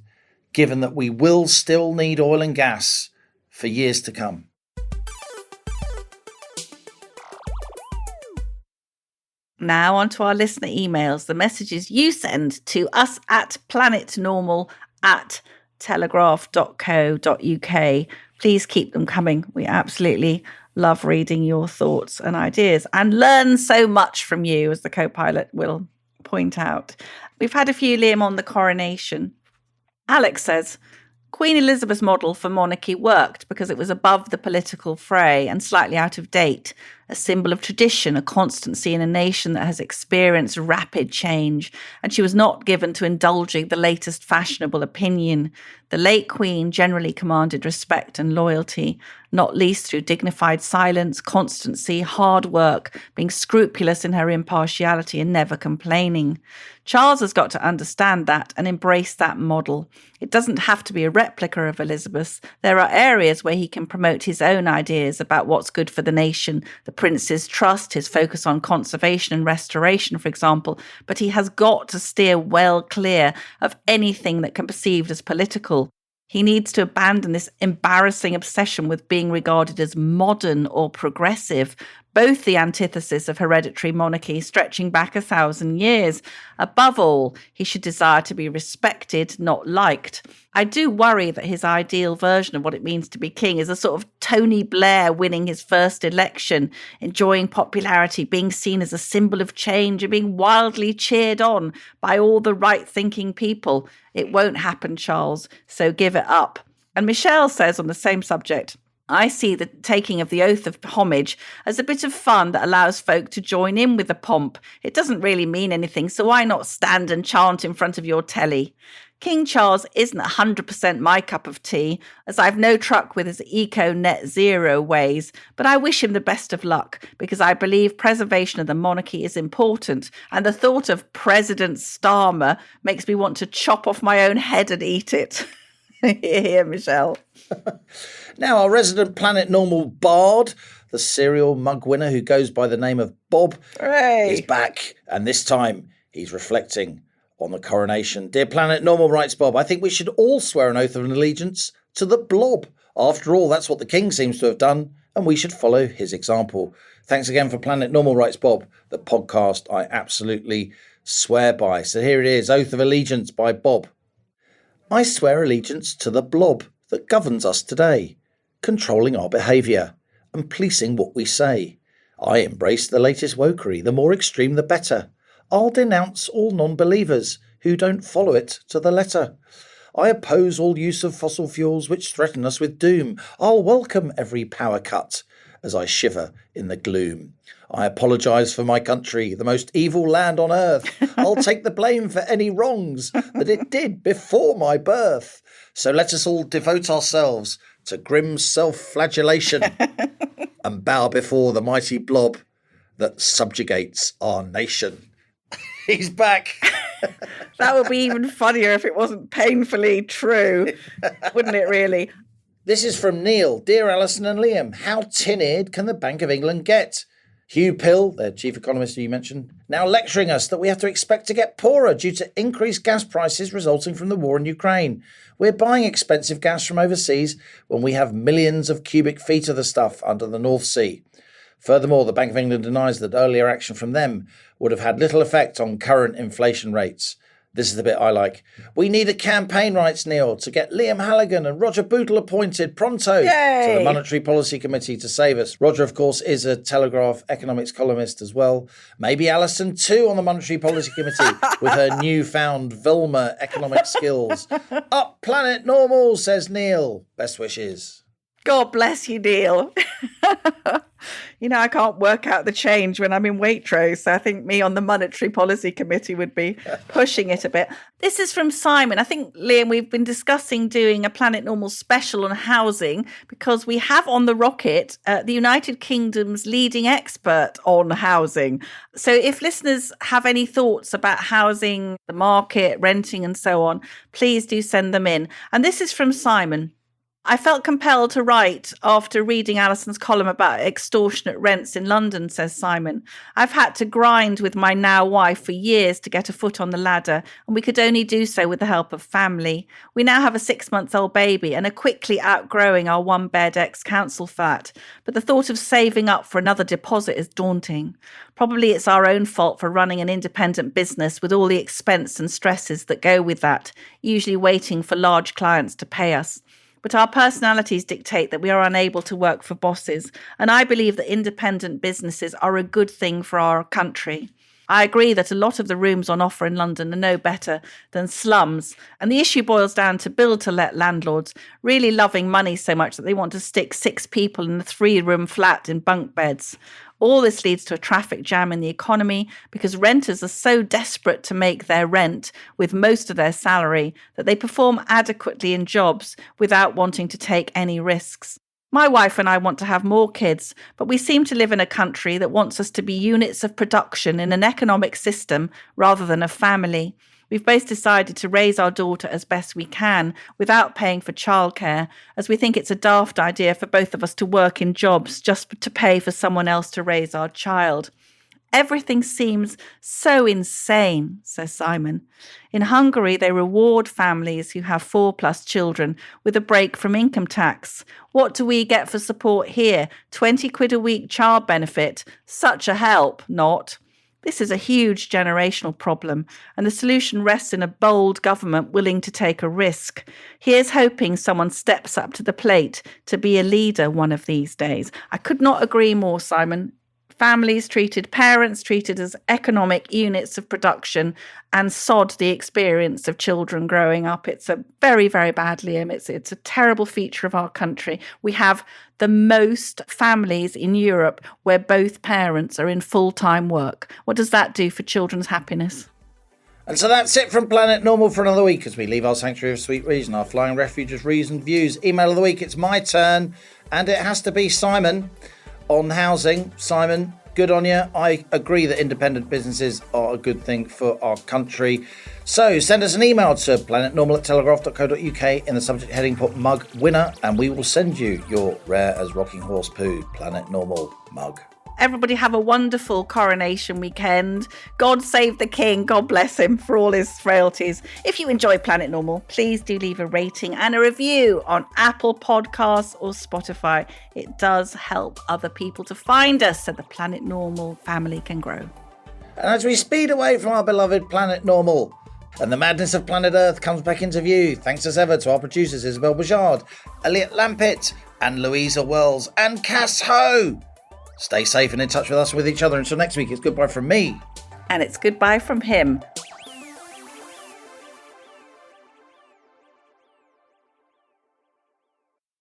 given that we will still need oil and gas for years to come. Now on to our listener emails, the messages you send to us at planetnormal@telegraph.co.uk. Please keep them coming. We absolutely love reading your thoughts and ideas and learn so much from you, as the co-pilot will point out. We've had a few, Liam, on the coronation. Alex says, Queen Elizabeth's model for monarchy worked because it was above the political fray and slightly out of date, a symbol of tradition, a constancy in a nation that has experienced rapid change, and she was not given to indulging the latest fashionable opinion. The late Queen generally commanded respect and loyalty, not least through dignified silence, constancy, hard work, being scrupulous in her impartiality and never complaining. Charles has got to understand that and embrace that model. It doesn't have to be a replica of Elizabeth's. There are areas where he can promote his own ideas about what's good for the nation, the prince's trust, his focus on conservation and restoration, for example, but he has got to steer well clear of anything that can be perceived as political. He needs to abandon this embarrassing obsession with being regarded as modern or progressive, both the antithesis of hereditary monarchy stretching back 1,000 years. Above all, he should desire to be respected, not liked. I do worry that his ideal version of what it means to be king is a sort of Tony Blair winning his first election, enjoying popularity, being seen as a symbol of change and being wildly cheered on by all the right-thinking people. It won't happen, Charles, so give it up. And Michelle says on the same subject, I see the taking of the oath of homage as a bit of fun that allows folk to join in with the pomp. It doesn't really mean anything, so why not stand and chant in front of your telly? King Charles isn't 100% my cup of tea, as I've no truck with his eco-net zero ways, but I wish him the best of luck, because I believe preservation of the monarchy is important, and the thought of President Starmer makes me want to chop off my own head and eat it. Here, Michelle. Now, our resident Planet Normal bard, the serial mug winner who goes by the name of Bob, is back. And this time he's reflecting on the coronation. Dear Planet Normal, writes Bob, I think we should all swear an oath of allegiance to the blob. After all, that's what the king seems to have done, and we should follow his example. Thanks again for Planet Normal, writes Bob, the podcast I absolutely swear by. So here it is, Oath of Allegiance by Bob. I swear allegiance to the blob that governs us today, controlling our behaviour and policing what we say. I embrace the latest wokery, the more extreme the better. I'll denounce all non-believers who don't follow it to the letter. I oppose all use of fossil fuels which threaten us with doom. I'll welcome every power cut as I shiver in the gloom. I apologise for my country, the most evil land on earth. I'll take the blame for any wrongs that it did before my birth. So let us all devote ourselves to grim self-flagellation and bow before the mighty blob that subjugates our nation. He's back. That would be even funnier if it wasn't painfully true, wouldn't it really? This is from Neil. Dear Allison and Liam, how tin-eared can the Bank of England get? Hugh Pill, their chief economist who you mentioned, now lecturing us that we have to expect to get poorer due to increased gas prices resulting from the war in Ukraine. We're buying expensive gas from overseas when we have millions of cubic feet of the stuff under the North Sea. Furthermore, the Bank of England denies that earlier action from them would have had little effect on current inflation rates. This is the bit I like. We need a campaign, writes Neil, to get Liam Halligan and Roger Bootle appointed pronto to the Monetary Policy Committee to save us. Roger, of course, is a Telegraph economics columnist as well. Maybe Allison too on the Monetary Policy Committee with her newfound Velma economic skills. Up planet normal, says Neil. Best wishes. God bless you, Neil. You know, I can't work out the change when I'm in Waitrose. So I think me on the Monetary Policy Committee would be pushing it a bit. This is from Simon. I think, Liam, we've been discussing doing a Planet Normal special on housing because we have on the rocket the United Kingdom's leading expert on housing. So if listeners have any thoughts about housing, the market, renting and so on, please do send them in. And this is from Simon. I felt compelled to write after reading Allison's column about extortionate rents in London, says Simon. I've had to grind with my now wife for years to get a foot on the ladder, and we could only do so with the help of family. We now have a 6-month-old baby and are quickly outgrowing our one-bed ex-council flat, but the thought of saving up for another deposit is daunting. Probably it's our own fault for running an independent business with all the expense and stresses that go with that, usually waiting for large clients to pay us. But our personalities dictate that we are unable to work for bosses, and I believe that independent businesses are a good thing for our country. I agree that a lot of the rooms on offer in London are no better than slums, and the issue boils down to build-to-let landlords really loving money so much that they want to stick 6 people in a 3-room flat in bunk beds. All this leads to a traffic jam in the economy because renters are so desperate to make their rent with most of their salary that they perform adequately in jobs without wanting to take any risks. My wife and I want to have more kids, but we seem to live in a country that wants us to be units of production in an economic system rather than a family. We've both decided to raise our daughter as best we can without paying for childcare, as we think it's a daft idea for both of us to work in jobs just to pay for someone else to raise our child. Everything seems so insane, says Simon. In Hungary, they reward families who have 4+ children with a break from income tax. What do we get for support here? 20 quid a week child benefit? Such a help, not. This is a huge generational problem, and the solution rests in a bold government willing to take a risk. Here's hoping someone steps up to the plate to be a leader one of these days. I could not agree more, Simon. Parents treated as economic units of production, and sod the experience of children growing up. It's a very, very bad, Liam. It's a terrible feature of our country. We have the most families in Europe where both parents are in full-time work. What does that do for children's happiness? And so that's it from Planet Normal for another week as we leave our sanctuary of sweet reason, our flying refuge of reasoned views. Email of the week, it's my turn, and it has to be Simon on housing. Simon, good on you. I agree that independent businesses are a good thing for our country. So send us an email to planetnormal@telegraph.co.uk. In the subject heading, put mug winner, and we will send you your rare as rocking horse poo Planet Normal mug. Everybody have a wonderful coronation weekend. God save the king. God bless him for all his frailties. If you enjoy Planet Normal, please do leave a rating and a review on Apple Podcasts or Spotify. It does help other people to find us so the Planet Normal family can grow. And as we speed away from our beloved Planet Normal and the madness of planet Earth comes back into view, thanks as ever to our producers Isabel Bouchard, Elliot Lampitt and Louisa Wells and Cass Ho. Stay safe and in touch with us with each other. Until next week, it's goodbye from me And it's goodbye from him.